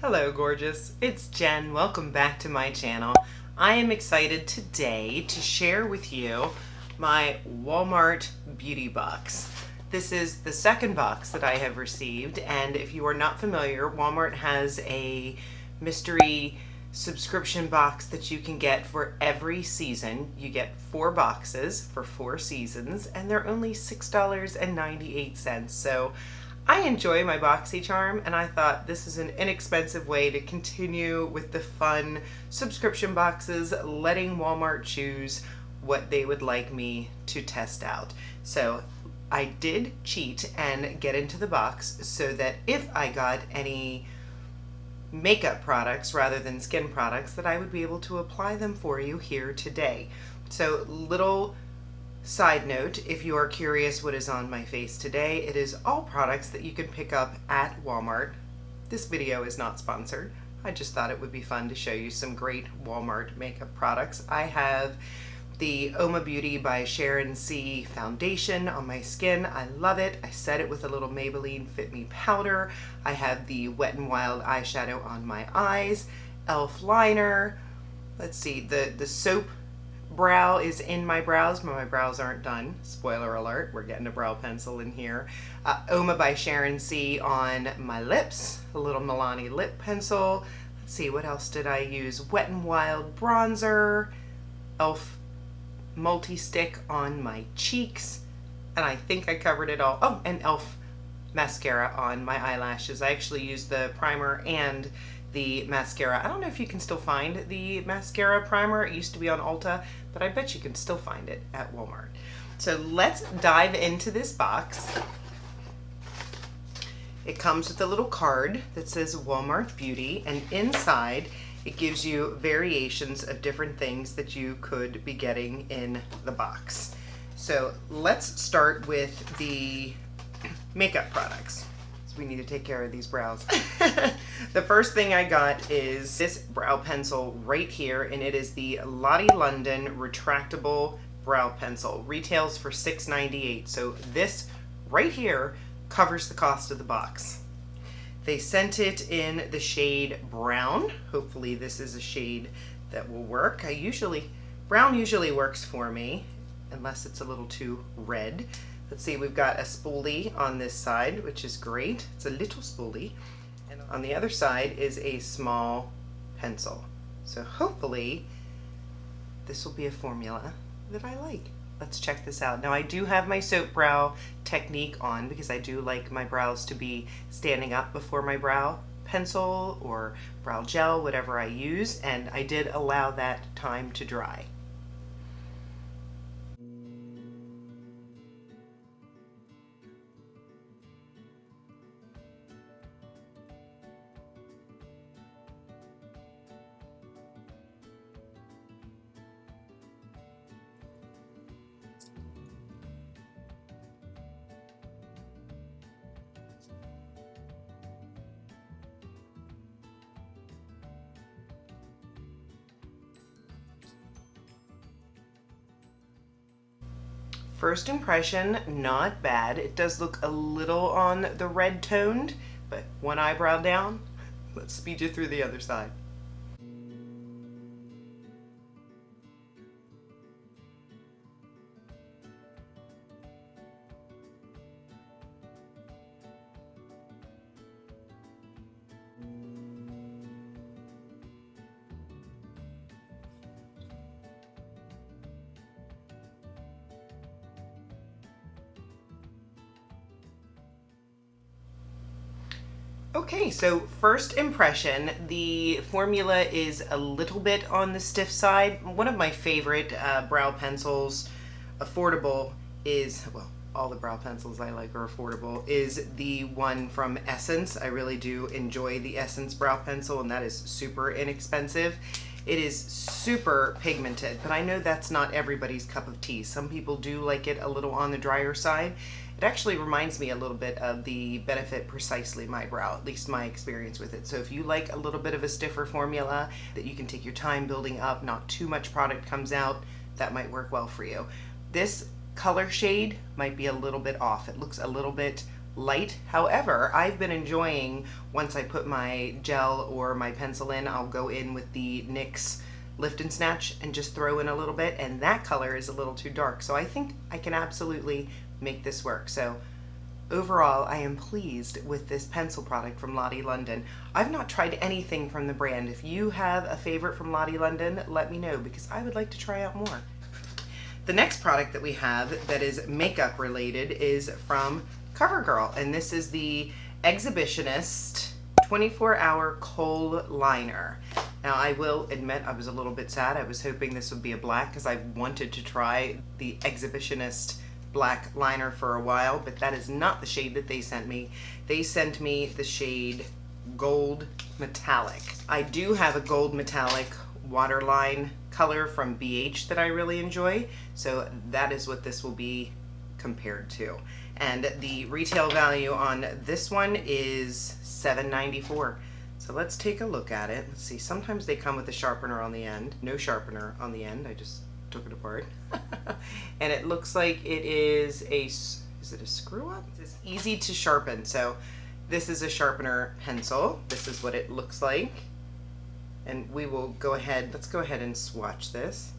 Hello gorgeous, it's Jen. Welcome back to my channel. I am excited today to share with you my Walmart beauty box. This is the second box that I have received, and if you are not familiar, Walmart has a mystery subscription box that you can get for every season. You get 4 boxes for 4 seasons and they're only $6.98. So I enjoy my Boxycharm, and I thought this is an inexpensive way to continue with the fun subscription boxes, letting Walmart choose what they would like me to test out. So I did cheat and get into the box so that if I got any makeup products rather than skin products, that I would be able to apply them for you here today. So little side note, if you are curious what is on my face today, it is all products that you can pick up at Walmart. This video is not sponsored. I just thought it would be fun to show you some great Walmart makeup products. I have the Oma Beauty by Sharon C foundation on my skin. I love it. I set it with a little Maybelline Fit Me powder. I have the Wet n Wild eyeshadow on my eyes. Elf liner. Let's see, the soap brow is in my brows, but my brows aren't done. Spoiler alert, we're getting a brow pencil in here. Oma by Sharon C on my lips, a little Milani lip pencil. Let's see, what else did I use? Wet n Wild bronzer, Elf multi-stick on my cheeks, and I think I covered it all. Oh, and Elf mascara on my eyelashes. I actually used the primer and the mascara. I don't know if you can still find the mascara primer. It used to be on Ulta, but I bet you can still find it at Walmart. So let's dive into this box. It comes with a little card that says Walmart Beauty, and inside it gives you variations of different things that you could be getting in the box. So let's start with the makeup products. We need to take care of these brows. The first thing I got is this brow pencil right here, and it is the Lottie London Retractable Brow Pencil. Retails for $6.98. So this right here covers the cost of the box. They sent it in the shade brown. Hopefully this is a shade that will work. Brown usually works for me, unless it's a little too red. Let's see, we've got a spoolie on this side, which is great. It's a little spoolie. And on the other side is a small pencil. So hopefully this will be a formula that I like. Let's check this out. Now I do have my soap brow technique on because I do like my brows to be standing up before my brow pencil or brow gel, whatever I use, and I did allow that time to dry. First impression, not bad. It does look a little on the red toned, but one eyebrow down. Let's speed you through the other side. Okay, so first impression, the formula is a little bit on the stiff side. One of my favorite brow pencils, affordable, is, well, all the brow pencils I like are affordable, is the one from Essence. I really do enjoy the Essence brow pencil, and that is super inexpensive. It is super pigmented, but I know that's not everybody's cup of tea. Some people do like it a little on the drier side. It actually reminds me a little bit of the Benefit Precisely My Brow, at least my experience with it. So if you like a little bit of a stiffer formula that you can take your time building up, not too much product comes out, that might work well for you. This color shade might be a little bit off. It looks a little bit light. However, I've been enjoying, once I put my gel or my pencil in, I'll go in with the NYX Lift and Snatch and just throw in a little bit, and that color is a little too dark. So I think I can absolutely make this work. So overall, I am pleased with this pencil product from Lottie London. I've not tried anything from the brand. If you have a favorite from Lottie London, let me know, because I would like to try out more. The next product that we have that is makeup related is from Covergirl, and this is the Exhibitionist 24-hour Kohl liner. Now, I will admit I was a little bit sad. I was hoping this would be a black because I wanted to try the Exhibitionist black liner for a while, but that is not the shade that they sent me. They sent me the shade Gold Metallic. I do have a Gold Metallic waterline color from BH that I really enjoy, so that is what this will be compared to. And the retail value on this one is $7.94. So let's take a look at it. Let's see, sometimes they come with a sharpener on the end. No sharpener on the end, I just took it apart. And it looks like it is is it a screw up? It's easy to sharpen. So this is a sharpener pencil. This is what it looks like. And we will go ahead, let's go ahead and swatch this.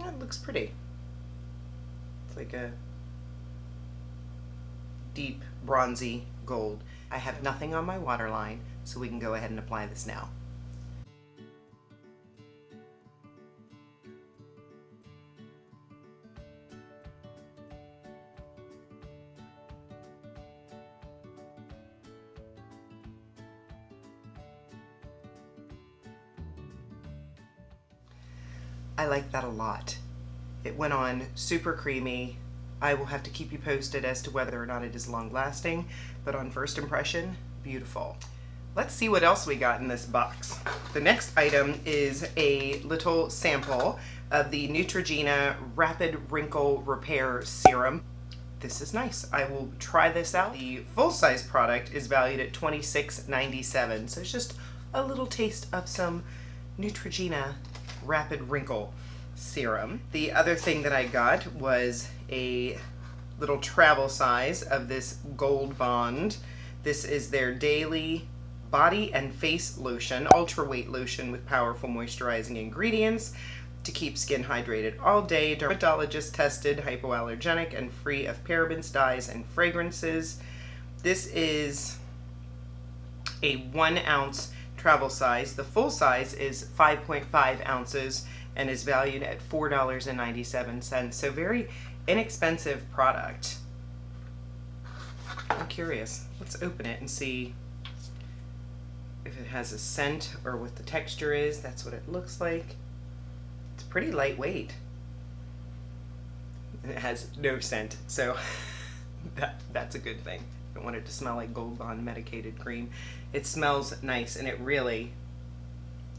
Yeah, it looks pretty. It's like a deep bronzy gold. I have nothing on my waterline, so we can go ahead and apply this now. I like that a lot. It went on super creamy. I will have to keep you posted as to whether or not it is long lasting, but on first impression, beautiful. Let's see what else we got in this box. The next item is a little sample of the Neutrogena Rapid Wrinkle Repair Serum. This is nice. I will try this out. The full-size product is valued at $26.97, so it's just a little taste of some Neutrogena Rapid Wrinkle Serum. The other thing that I got was a little travel size of this Gold Bond. This is their daily body and face lotion, ultra weight lotion with powerful moisturizing ingredients to keep skin hydrated all day, dermatologist tested, hypoallergenic, and free of parabens, dyes, and fragrances. This is a 1 ounce travel size. The full size is 5.5 ounces and is valued at $4.97. So very inexpensive product. I'm curious. Let's open it and see if it has a scent or what the texture is. That's what it looks like. It's pretty lightweight. It has no scent, so that's a good thing. I don't want it to smell like Gold Bond medicated cream. It smells nice, and it really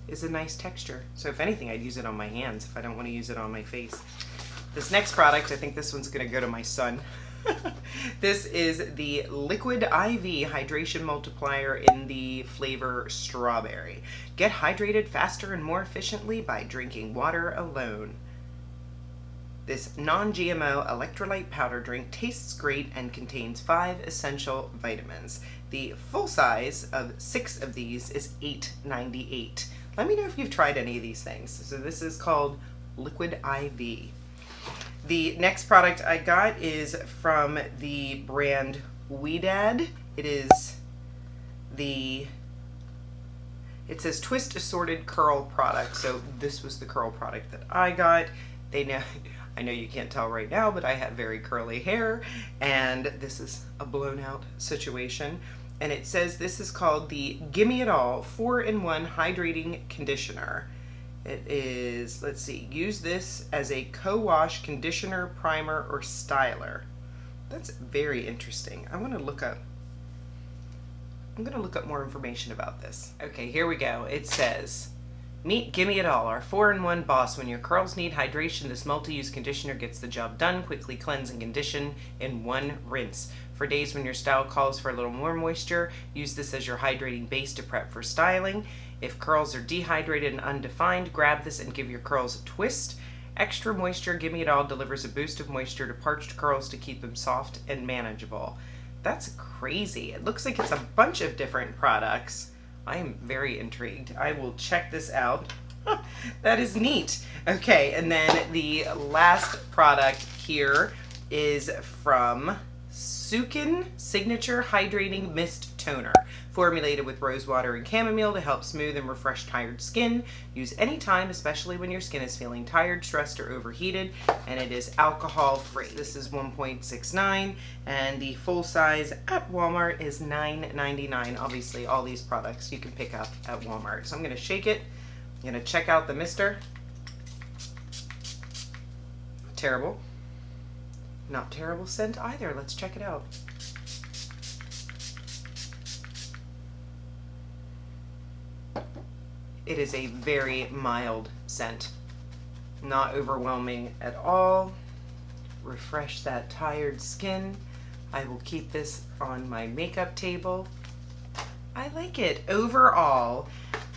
is a nice texture. So if anything, I'd use it on my hands if I don't want to use it on my face. This next product, I think this one's going to go to my son. This is the Liquid IV Hydration Multiplier in the flavor Strawberry. Get hydrated faster and more efficiently by drinking water alone. This non-GMO electrolyte powder drink tastes great and contains 5 essential vitamins. The full size of 6 of these is $8.98. Let me know if you've tried any of these things. So this is called Liquid IV. The next product I got is from the brand Ouidad. It says Twist Assorted Curl Product. So this was the curl product that I got. I know you can't tell right now, but I have very curly hair, and this is a blown out situation. And it says this is called the Gimme-It 4-in-1 Hydrating Conditioner. It is, let's see, use this as a co-wash conditioner, primer, or styler. That's very interesting. I'm going to look up more information about this. Okay, here we go. It says, meet Gimme-It, our 4-in-1 boss. When your curls need hydration, this multi-use conditioner gets the job done. Quickly cleanse and condition in one rinse. For days when your style calls for a little more moisture, use this as your hydrating base to prep for styling. If curls are dehydrated and undefined, grab this and give your curls a twist. Extra moisture Gimme-It delivers a boost of moisture to parched curls to keep them soft and manageable. That's crazy. It looks like it's a bunch of different products. I am very intrigued. I will check this out. That is neat. Okay, and then the last product here is from Sukin Signature Hydrating Mist Toner, formulated with rose water and chamomile to help smooth and refresh tired skin. Use anytime, especially when your skin is feeling tired, stressed, or overheated, and it is alcohol free. This is 1.69, and the full size at Walmart is $9.99. Obviously, all these products you can pick up at Walmart. So I'm going to shake it. I'm going to check out the mister. Terrible. Not terrible scent either. Let's check it out. It is a very mild scent. Not overwhelming at all. Refresh that tired skin. I will keep this on my makeup table. I like it. Overall,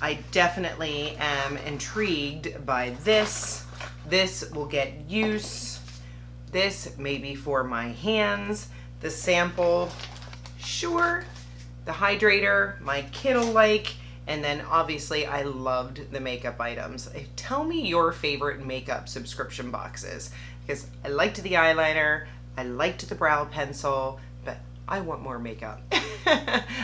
I definitely am intrigued by this. This will get use. This may be for my hands. The sample, sure. The hydrator, my kid'll like. And then obviously I loved the makeup items. Tell me your favorite makeup subscription boxes, because I liked the eyeliner, I liked the brow pencil, but I want more makeup.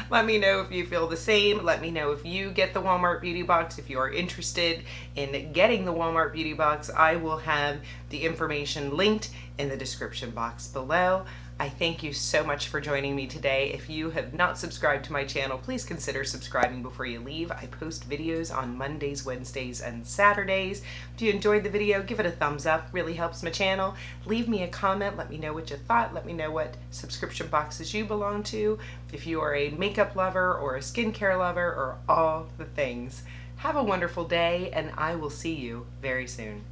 Let me know if you feel the same. Let me know if you get the Walmart Beauty Box. If you are interested in getting the Walmart Beauty Box, I will have the information linked in the description box below. I thank you so much for joining me today. If you have not subscribed to my channel, please consider subscribing before you leave. I post videos on Mondays, Wednesdays, and Saturdays. If you enjoyed the video, give it a thumbs up. Really helps my channel. Leave me a comment. Let me know what you thought. Let me know what subscription boxes you belong to. If you are a makeup lover or a skincare lover or all the things. Have a wonderful day, and I will see you very soon.